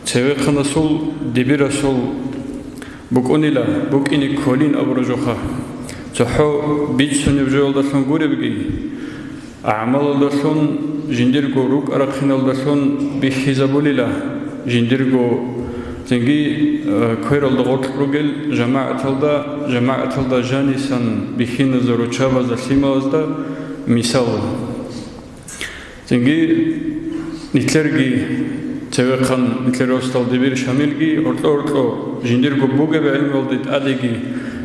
цевеханасул дибирасул букунила букини колин аброжоха цохо битсуневжолдасон гуребги амалдасон жиндирго рук арахиналдасон бихизабулила жиндирго зинги койралдаготлругел жамааталда жанисан бихиназоручава засимазда мисал зинги нитлерги цевехан нитлеростал дибир шамилги орто жиндирго бугебе элмолдит адеги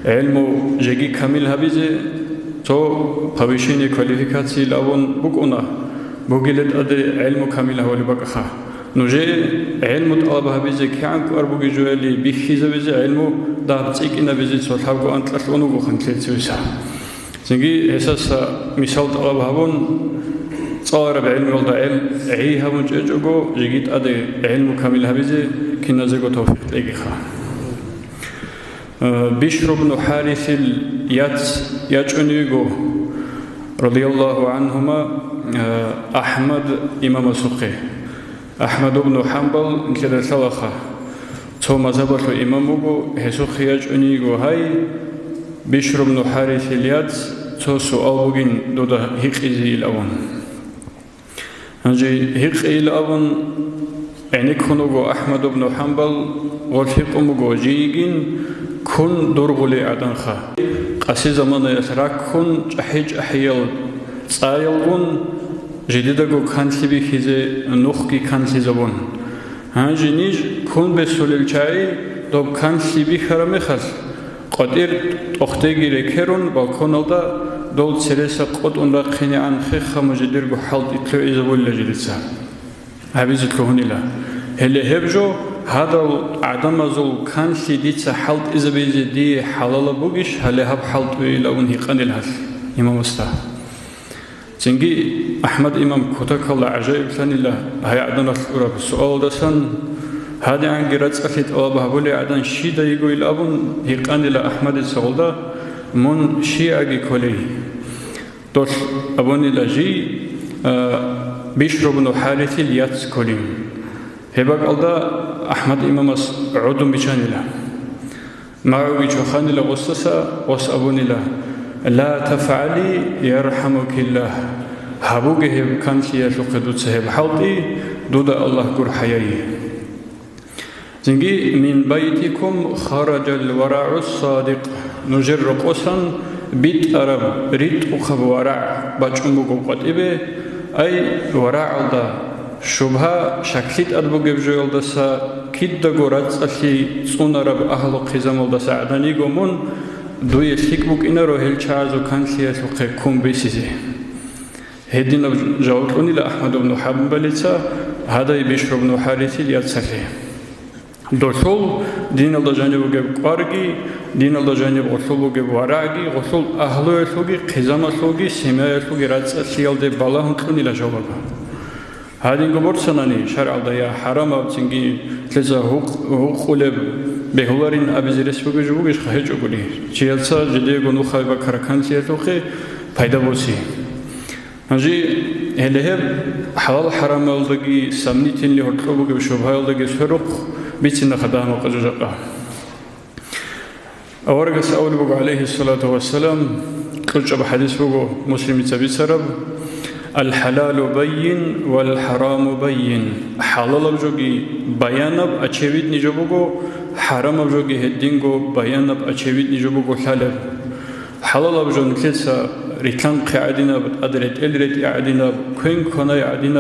элмо жеги камил хабизе то повышение квалификации лавон букуна бугилет аде элмо камил хавали бакаха نوجه علم طلبها بيزي كأنك أربوجي جوالي بيخيزة بيزي علمه دار تيكينا بيزي صلحابو أنت أصلونه بخنتلت سويسا زنجي أساس مثال طلبها بون صار بعلم والدا علم عيها مجأجوجو جيت أدي علم كاملها بيزي كنا زيجو توفيق ليجيخا بشر بن حارث يجونيجو رضي الله عنهما أحمد إمام سقي أحمد بن حنبل كذا ثلاثة تو مذهبه إمامه هسوخ يجونيجو هاي بشر بن حارث اليات تو سؤال بين دودا هيقيزي الأون هنجي هيقي الأون يعني كونوجو أحمد بن حنبل والهيقومجو جيجين كن درغلي عدنخا قاسي زمان يسرق كن أحيج أحيال صايلون جديدكو كانسي بخيزة نخكي كانسي زبون هنجي نيج كن بسول الشاي دوب كانسي بخرم خس قدر أختي ركيرون بالكون الله دول سرسة قد أنرقيني عن خيخ مجدركو حالت إتلو إزبول لجلسة هبيزت لهوني لا هل هبجو هذا عدم زول كانسي ديتسا حالت إزبيزي دي حلال بوغيش هل هب حالت ويلاون هيقان الهس إمام استا زنجي أحمد إمام كتك الله عجائب ثاني الله هاي عدنا الأورا بالسؤال دسان هذا عن جرات أكيد أبا بولي عدن شيدا يقول الأبون هيقان إلى أحمد السولدا من شيعة كولي دوس أبون إلى جي بشر بن حارث الياتس كوليم هباك الله أحمد إمام عدم بيشان الله معه بيشوخان إلى غصصة وس أبون إلى لا تفعلي يرحمك الله هبوك هب كان سياسو قدود سهب حلطي دودا الله قر حياي زنجي من بيتكم خرج الورع الصادق نجر قصا بيت أرب ريت أخب ورع بجمبو قطيبه أي ورع الله شبها شكلت أدبوك بجوال دسا كيد دقورات أسي صون رب أهل قزم الدسا عدني قمون دوی سیکبوک اینا رو هل چازو کانسیاس و قیکم بیسیزه. هدینا جاوتونی لأحمد بن حنبلیتا هدای بشر بن حارثی لیات سخه. دورسول دین الله جانب وجب قارگی دین الله جانب غسل وجب وراگی غسل أهلو سوگی قزام سوگی سماع سوگی راتس سیال ده بالا هنتونی لجوابا. هادين قبور سناني شرع ضيا حرام أبتنجي تلزا هوق بهولارين أبزيرس بوجوجش خهج أقولي شيالسا جدي قنو خايبا كركان سياتوخي فايدة بوسي هنجي هلهب حلال حرام أولدقي سمنيتين اللي هرطلبوك بشوبها أولدقي سرق بيتنا خدام وقججقا أورقس أول بوك عليه الصلاة والسلام كل بحديث بوك مسلم تبي سرب الحلال بين والحرام بين حلال بجوجي بيانب أشيبيت نجوبوكو حرام بجوجي هدينغو بيانب أشيبيت نجوبوكو حلال حلال بجو نكلسا ريتلان قاعدين أدريت إلريت قاعدين كوين كونا قاعدين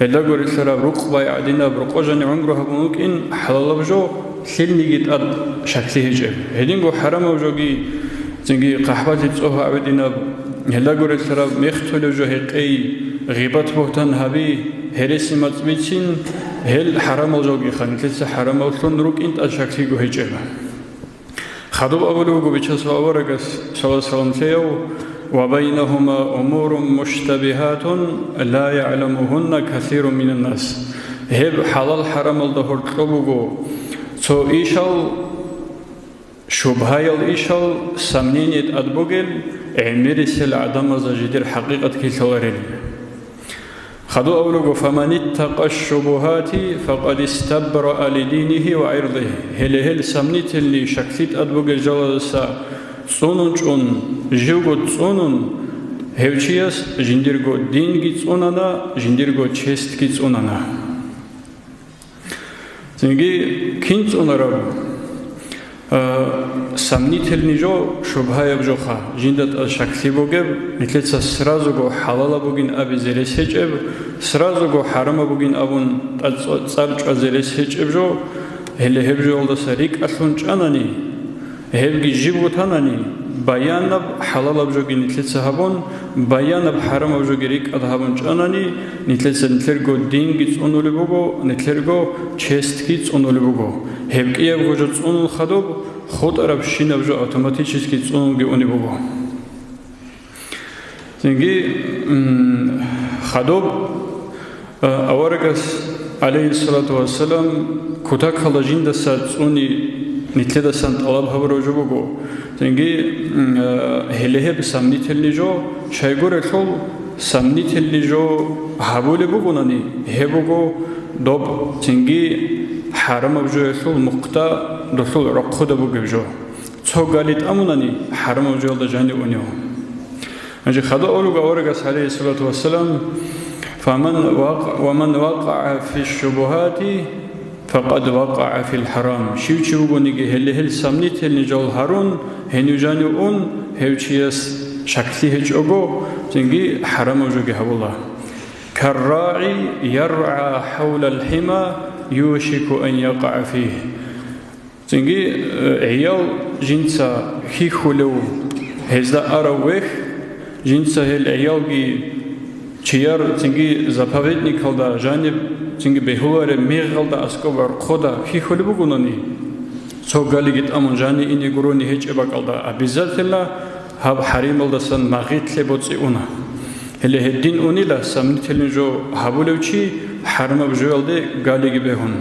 إلاغور السرا رقبة قاعدين رقوجاني عنقرها بموك إن حلال بجو سلني جيت أد شكله جيب هدينغو حرام بجوجي زنجي قحبات تسوها عبدين هلا قول السرا مختلف جهة أي غيبات بوتان هبي هرسي متبيتين هل حرام الجوجي خان لسه حرام أصلاً روك إنت أشكتي جوه جبا خدوا أولو جو بيشس وأورجس صلى الله عليه وسلم وبينهما أمور مشتبهات لا يعلمهن كثير من الناس هب حلال حرام الظهر تلوجو سو إيشال شبهة الإيشال سمنينيت أدبوجل عمير سل عدم زجدير حقيقة كيسوارين خدو أولو فمن اتقى الشبهات فقد استبرأ لدينه وعرضه هل سمنيت اللي شكلت أدبوغ جلسة صنون جيوغو صنون هوچياس جنديرغو دينغي صنانا جنديرغو چستكي صنانا زنگي كين صنرا сомнительный жо шубхая бжоха жиндат шакли богеб нетлеца сразу го халала богин аби зересечеб сразу го харама богин абун царча зересечеб жо hele hebjo olda sarik aslun chanani hebgi jibuthanani bayanab halala bjogi netlеца habon bayanab harama bjogi rik adhabon chanani netlеца netlergo dingi tsonuli bogo netlergo chestki tsonuli bogo hebgi abgo tsonul khadob خود عرب شین ابجو اتوماتیکی چونگی اونی بگو. زنگی خدوب آورگس علیه الصلاة والسلام کتا خلاجین دست اونی نیت دستان طلب هبروجو بگو. زنگی هلیه بسامنی تلیجو شایگور خال سامنی تلیجو حبول بگو نانی هبگو دوب زنگی حرم ابجو خال مقطع دخول رقخدا بگیجو څوګالیت امونانی حرم وجول د جانی اونیو انجی خدا اولو گاورگس علیه الصلاة والسلام ومن وقع في الشبهات فقد وقع في الحرام شیوچی بگونیگی هل سمنیت هل نجال هارون هنیو جانی اون هیوچیس شکلی هیچ اگو زنگی حرم وجوگی هولا كالراعي يرعى حول الحمى يوشك أن يقع فيه زنگی عیال جنسا خیخولو هزده آروه جنسا هل عیال گی چیار زنگی زپاویدنی کلدا جانب زنگی بهواره میغلدا اسکو بر خدا خیخولی بگونانی څوګالی گیت امون جانی اینی گرونی هیچ ابا کلدا ابیزت الله هب حریم الدسان مغیت لبوتسی اونا هلی هدین اونی لا سمنی تلین جو حبولوچی حرم بجوالده گالی گی بهون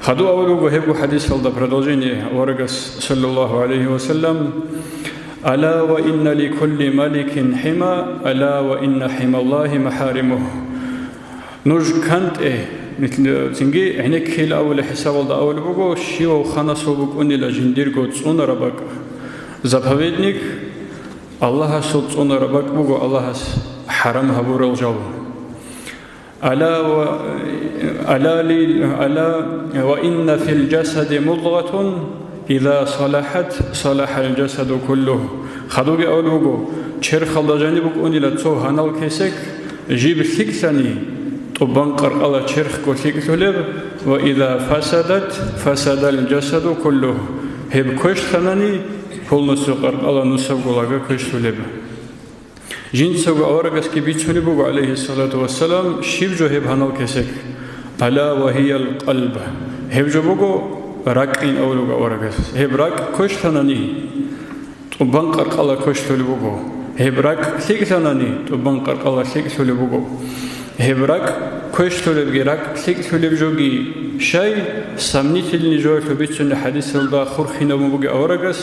خدو أولو وهبو حديث فالدا продолжение ورقس صلى الله عليه وسلم ألا وإن لكل ملك حمى ألا وإن حمى الله محارمه نوج كانت تنجي هناك كيل أول حساب والدا أول بقو شيو خانس وبق أني لجندير قد صون ربك زبهودنك الله صوت صون ربك بقو الله حرم هبور الجو ألا وإن في الجسد مضغة إذا صلحت صلح الجسد كله خدوغي أولوغو چر خلدا جانبك أني لتسو هنال كيسك جيب ثكثني طبان قرقلا چرخ كو ثكثلب وإذا فسدت فسد الجسد كله هب كشتنني كل نسو قرقلا نسو قلغا كشتلب جنسو أورغس كي بيتشوني بوغو عليه الصلاة والسلام شيبجو هب هنال كيسك ألا وهي القلب هبجو بوغو راكين أولوغو أورغس هب راك كشتنني طبان قرقلا كشتلي بوغو هب راك ثكثنني طبان قرقلا ثكثلي بوغو هب راك كشتلي بغي راك ثكثلي بجوغي شاي سمنيتلني جوه بيتشوني حديث الدا خورخينا بوغو أورغس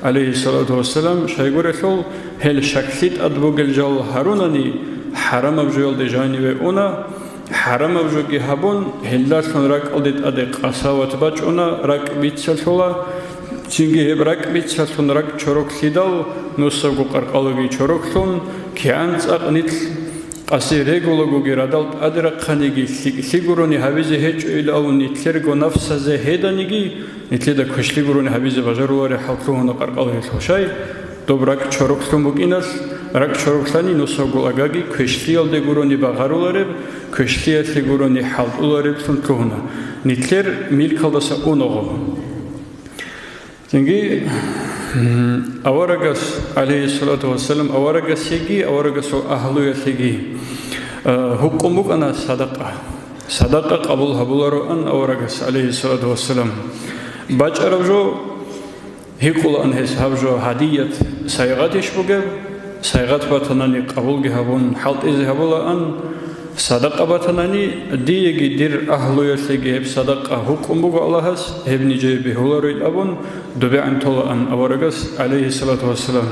عليه الصلاة والسلام شايقول رسول هل شكلت أدبوغ الجال هاروناني حرم بجوال دي جانب اونا حرم بجوغي هابون هلدار كان راك ألدت أدق أساوات باج اونا راك بيتسلسولا چنگي هب راك بيتسلسون راك چوروك سيدال نوسوغو قرقالوغي چوروكتون كيانس أقنيت قاسي ريغولوغوغي رادالت أدرق خانيغي سيگوروني هاويزي هيچ إلاو نتلرغو نفسازي هيدانيغي نتلدا كشليگوروني هاويزي بجارولاري حلقوهونا قرقالوغي سوشاي دوب راك چوروكتون بوگيناس راك چوروكتاني نوسوغو أغاغي كشليال ديگوروني بغارولاري كشليال ديگوروني حلقولاري سنتلوهونا نتلر ميلكالداسا اونوغو زنگي أورغس عليه الصلاة والسلام أورغس يجي أورغس أهلو يجي حكمك أنا صدقة قبول هبولارو أن أورغس عليه الصلاة والسلام بچرجو هيكول أن هسابجو هدية سايغاتش بوجب سايغات باتناني قبول جهبون حلت إذا هبولا أن صدقة باتناني ديجي دير أهلو يجي هب صدقة حكمك الله هس هب نجي بهولارو الأبون دبي عن طول أن أورغس عليه الصلاة والسلام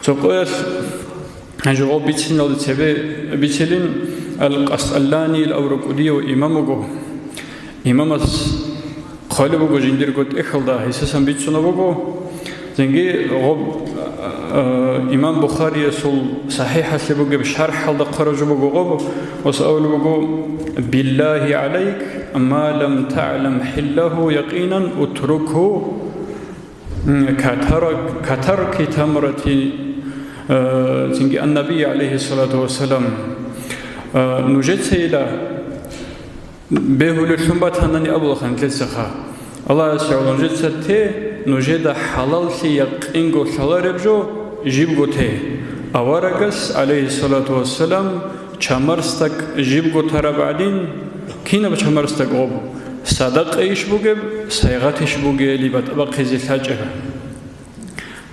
تقول أجو بيتين أو تبي بيتين القسطلاني الأورقودي وإمامه إمامس خالبه جندير قد إخلدا هيسسن بيتشنا بقو زنجي غب إمام بخاري يسول صحيح سبقو بشرح حلدا قرج بقو غب وسأول بقو بالله عليك ما لم تعلم حله يقينا اتركه كترك تمرة زنجي النبي عليه الصلاة والسلام نجد سيدا بهول الشنبات هناني أبو خان تلسخا الله سعود نجد ستة نجد حلال سي يقينغو سالاربجو جيبغو تي أورغس عليه الصلاة والسلام چمرستك جيبغو ترى بعدين كينا بچمرستك غوب صدق إيش بوجب سيغات إيش بوجي اللي بتبقى زي الحاجة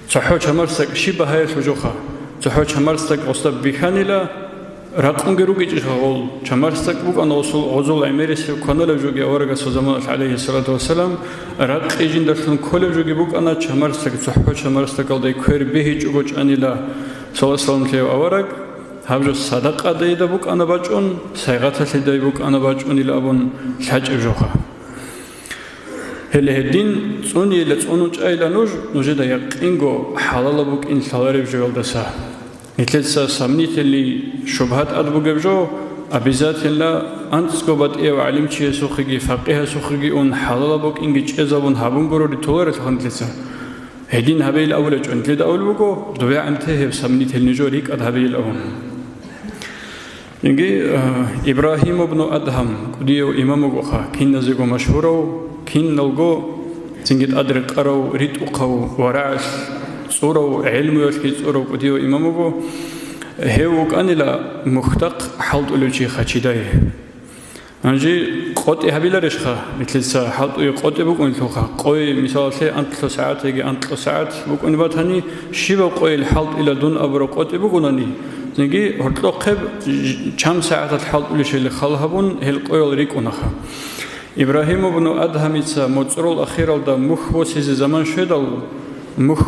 صحو چمرستك شبه هاي سجوخا صحو چمرستك أصلا بيخانيلا رقم جروجي جهول چمرستك بوك أنا وصل عميرس كانوا لجوجي أورجا سوزمان عليه الصلاة والسلام رق إجين درسون كل جوجي بوك أنا چمرستك صحبة چمرستك على كير بهيج وجوج أنيلا صلى الله عليه وسلم كيو أورج هبجو صدق أديدا بوك أنا بجون سيغات سيدا بوك أنا بجون إلى أبون حج جوخا هل هدين صوني لتصونج أيلا نوجد يقينغو حلال بوك إن سالاري بجوال دسا نتلسا سمنيت اللي شبهات أدبو جبجو أبيزات الله أنتس قبض إيه وعلم شيء سخرجي فقيه سخرجي أن حلال بوك إنجيج إزابون هابون قرور تولر تخنتلسا هدين هبيل أول جون تلد أول بوكو دويا أنته سمنيت النجوريك أد هبيل أول إنجي إبراهيم بن أدهم كديو إمام غوخا كين نزيغو مشهورو كين نلغو زنجد أدرك أرو ريت أقو ورعش صورة علم يشكي صورة كديو إمامه هيوك أنيلا مختق حلط ألوشي خشيداي أنجي قط إهبيلا رشخا مثل سا حلط قط بوك أنتوخا قوي مثال سي أنتلو ساعات يجي أنتلو ساعات بوك أنبات هني شبه قوي الحلط إلى دون أبرو قط بوك أنني زنجي هرتلو قب كم ساعات الحلط ألوشي اللي خلهبون هل قوي الريك أنخا إبراهيم بن أدهم إتسا متصرو الأخير دا مخ بوسيز زمان شدال مخ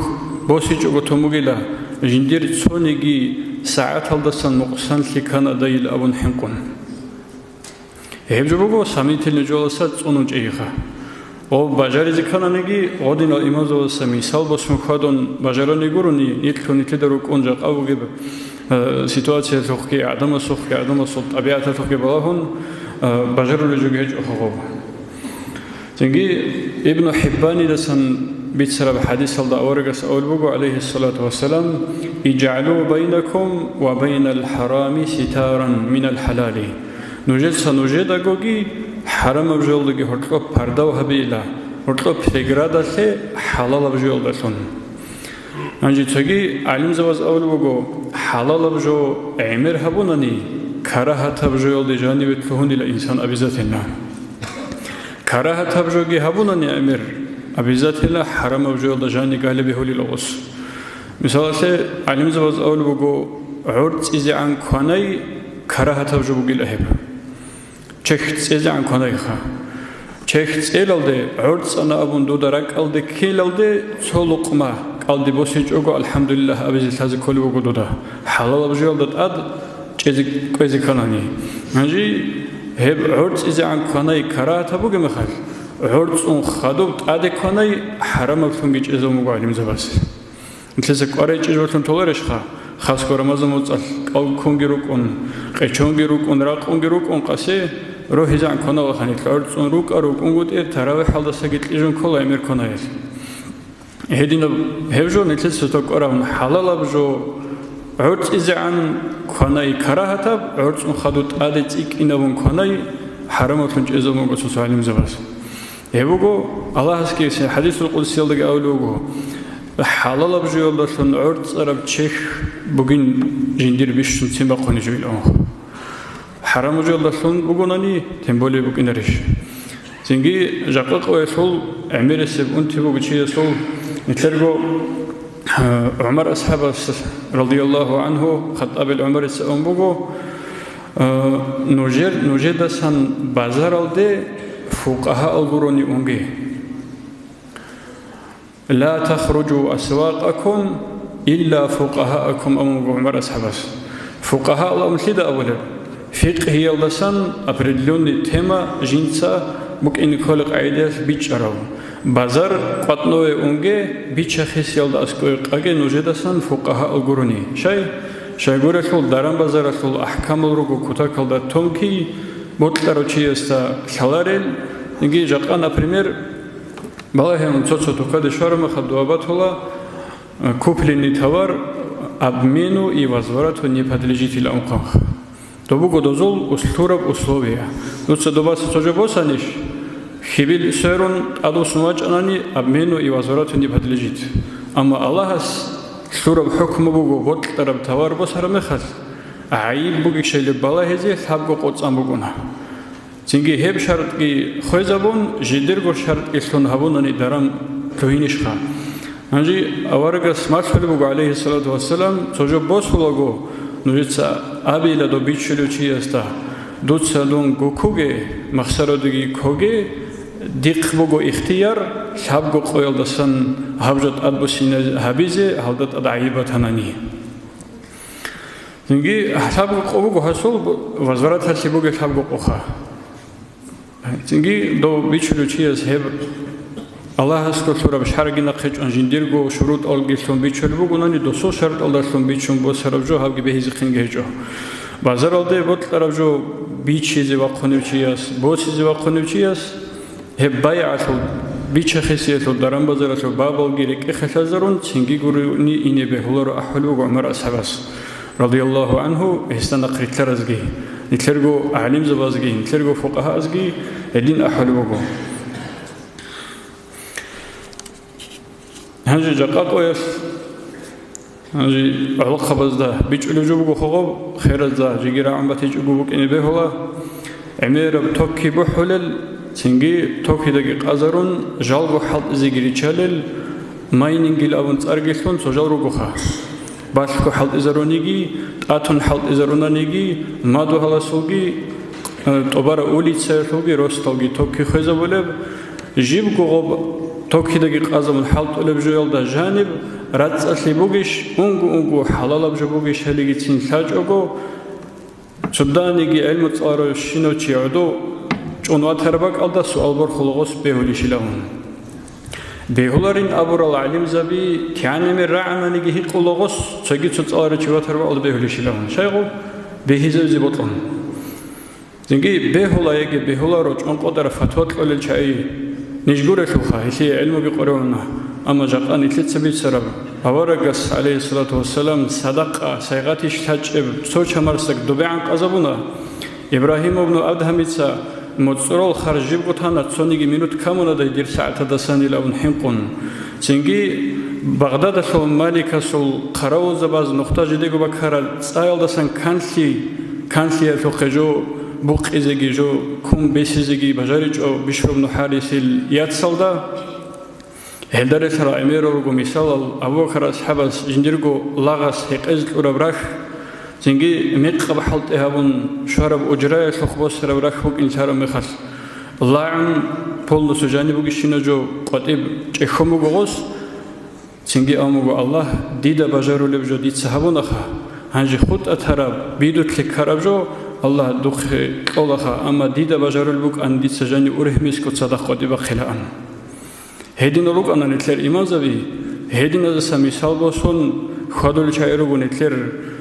بوسيج وتموجلا جندير صونيجي ساعات هالدسان نقصان لكان دايل أبون حنقون هبجبوجو ساميت النجولسات صونج إيخا أو بجاري زكانا نجي غادين الإمازو سميسال بس مخادون بجاراني جورني نيتلو نتدرك أنجق أو جب سيتواتيا تحكي عدم الصف عدم الصوت أبيات تحكي بلاهون بجارو لجوجيج أخوه تنجي ابن حباني دسان بيتسرب حديث الله أورجس أول بقو عليه الصلاة والسلام اجعلوا بينكم وبين الحرام ستارا من الحلال نوجد سنوجد أقوغي حرام بجولدگي هرطلو پردو هبيلا هرطلو پرگرادا سي حلال بجولدسون انجي تغي علم زواز أول بقو حلال بجو عمر هبوناني كراهة بجولد جانب تلهون إلى إنسان أبيزات الله كراهة بجوغي هبوناني عمر أبيزات الله حرام بجولد جانب غالبه للأوس مثلا سي علم زواز أول بقو عرض إزي عن كواني كراهة بجوغي الأهب چخت إزي عن كواني خا چخت إلالده عرض أنا أبون دو درك ألده كيل ألده سولق ما ألده بوسيج أغو الحمد لله أبيزي تازي كولي بقو دو دا حلال بجولد أد چيزي كويزي كاناني هنجي هب عرض إزي عن كواني كراهة بوغي مخال عرض أن خدوبت أدي كواني حرام بتونجي چيزو مغو علم زواز مثل قارئ چیز وقتن تولرش خاص که رمضان موزال قل کنگی رو کن قچونگی رو کن راقونگی رو کن قصه روحی زن کنه و خانیت لارد اون رو کارو کن گود تراوی حال دست گیت لیجون کلا امیر کنه هدین هفجو نتیجه ستو کارون حلال بجو عرض إزعان کنه کراهت عرض اون خدوت عادت ایک اینون کنه حرامت لنج ازمون قصص علم زباس هبوگو الله هست که حدیث القدسی لگ اولوگو حلال بجولداشون عرض عرب چه بگین جندیر بیشتر تیم باقونی جویل آن حرام بجولداشون بگونانی تیم بولی بگینرش زنگی جاقق و اصول عمیر سب اون تیم بگی چیه اصول نتلرگو عمر أصحاب رضي الله عنه خطاب العمر السلام بگو نوجد سن بازار الده فقهاء القرون أنجي لا تخرجوا أسواقكم إلا فقهاءكم أم عمر أصحابس فقهاء الله مثل أولا فقه يلدسان определенный тема жинца ممكن خلق عيدات بيشرو بازار قطنوه أونجي بيشخص يلداس كوي قاقي نوجدسان فقهاء القروني شاي قرأتول داران بازارتول أحكام الرقو كتاكل دا تومكي بطلارو چيستا خلارل نجي جاقا например балахем цоцо тукады шарма хадуабатула купленный товар обмену и возврату не подлежит или амках. То буго дозол услураб условия. Нуца добаса тоже босаниш хибил сэрун адусумач анани обмену и возврату не подлежит. Ама Аллахас услураб хукму буго ботлараб товар босарамехас. Аиб буги шейле балахезе сабго коцам бугуна. Цинги хеб шартки хойзабун жидергор шартки слунхабунани дарам туинишха. Анжи аваргас масхалибугу алейхи салату вассалам цожо босулагу нужица абила до бичулючияста дуца дун гукуге махсародуги коге диқбугу ихтияр сабгу қойылдасан хабжат адбусина хабизе халдат адаибатанани. Цинги сабгу қобугу хасул возврат хасибуге сабгу қоха. Цинги до бичулючияс хеб Аллахас култураб шаргина қич анжиндиргу шурут алгислун бичулбугу нани досо шарт алдаслун бичун бо сарабжо хабги бехизи қингежо. Базар алде бот тарабжо бичизи ваққунивчияс, босизи ваққунивчияс хеб байатул бича хисиятул дарам базаратул бабалгири қихасазарун цинги гуруни ине бехулару ахулугу умар асхабас. Радиаллаху анху истана қритларазги. Нитлергу алим забазги, нитлергу фуқахазги, един ахулугу. هنجي جاقاقو يس هنجي علاقة بزدا بيجولو جوبو خوغو خير زدا جيجيرا عم بتيجو بوك إني بهولا عمير بتوكي بحولل تنجي توكي دقي قازرون جالبو حلط زيجيري تشالل ماينينجيل أبنت أرجيسون سجارو بخا باشكو حلط إزارونيجي أتون حلط إزارونانيجي مادو هلاسوجي تبارا أولي تسيرتوجي روستوجي توكي خزابولب جيب غوب توكي دقي قازم الحلط ولبجويل دا جانب راتس أسلي بوغيش أنغو حلال بجو بوغيش هليجي تين ثاج أغو سودانيجي علم تصارو شينو تيعدو جونوات هرباك ألدا سؤال برخلغوس بيهوليش لهم بيهولارين أبور العلم زبي كياني من رعمانيجي هيت قلغوس تساقي تصارو تيوات هرباك ألدا بيهوليش لهم شايغو بيهيزو زيبطلن زنجي بيهولا يجي بيهولارو جون قدر فتوات قلل شاي نجبر شوخا هي علم بقرونا أما جاء نتلت سبيل سرب أورجس عليه الصلاة والسلام صدق سيغاتي شتاج سوتش مرسك دبيعن قزبونا إبراهيم ابن أدهميتسا متصرول خرجيب قطانا تصونيجي منوت كامونا دا يدير ساعة دساني لون حنقون سنجي بغداد سول مالكا سول قراو زباز نقطة جديقو بكارا تسايل دسان كانسي يتوخجو بوق إزجي جو كم بيسيزجي بجارج أو بشرب نحارس الياتسالدا هدر ترى أميرو رجو مثال أبو بكر أصحاب جندرجو لاغس هيقزل وربراش زنجي ميق بحلت إهابون شرب أجراء سخبوس ربراش بوك إنسان مخص الله عن بول سجاني بوك شنجو قطيب إخمو جوس زنجي أمو الله ديدا بجارو لبجو ديد سحبون أخا هنجي خود أتهرب بيدو تلك الله دوخ قولها أما ديدا بجار البوك أن ديد سجاني أرهميس كت صدق قديبا خلاء هيدين الوك أنا نتلر إيمان زبي هيدين هذا مثال بسون خادول شايرو نتلر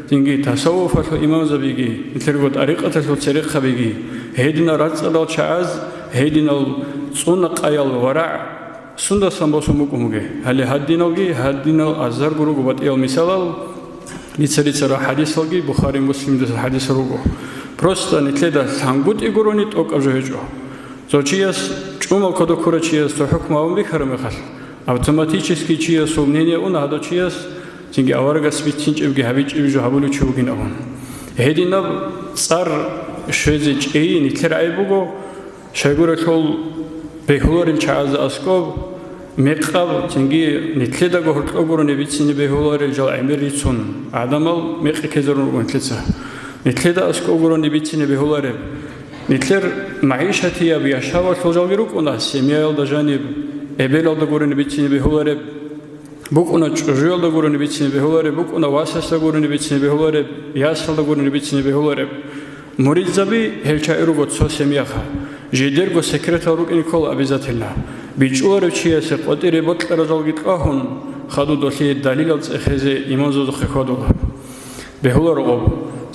تنجي تصوف إيمان زبيجي نتلر قد أريقة تسرق خبيجي هيدين رأس الله شعاز هيدين الصنق أيال ورع سندا سامبوسمو كموجي هل هدينوجي هدينو أزار جرو قبض إيال مثال نتسرع حديث لقي بخاري مسلم ده حديث روجو просто نتلدا سانغوت إيجورونيت أوك أجهجو زوجياس чума كده كورة чияс то حكم أوم بيخرم خال автоматически чияс умнение он هذا чияс تيجي أورجس بيتشينج إبجي هبيج إبجو هبولو تشوفين أون هيدينا صار شيء أي نتلر عيبوجو شايقول كل بهور الشعاز أسكوب مقاب تنجي نتلدا جهرت أجورني بيتشيني بهور الجال عمريتون عدمال مق كذرون ونتلسه نتلدا أسكوبروني بيتشيني بهور نتلر معيشتي أبي أشهر وجالجروك ونا سميال دجانب أبيل دجورني بيتشيني بهور Bukuna çujual da guruni bitsin behulare, bukuna vasas da guruni bitsin behulare, yasal da guruni bitsin behulare. Muridzabi helçairugot sosemiyaha. Jidergo sekretaruk inikol обязательно. Бичулare чиясе qotire botqarazal gitqahun xadu dosi dalilal tsexeze imanzo xekhodula. Behularob.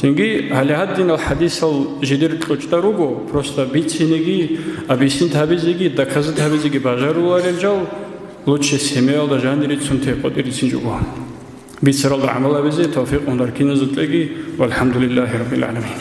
Тинги алихаддин алхадисал жидер тлочтаруго просто битсинеги абисин табизиги доказы табизиги бажарулар элжал лучше семьял да жандирит сунте qotire синжуго. Битсарал амал абизе тавфиқ ондар киназутлеги вальхамдулиллахи раббил аламин.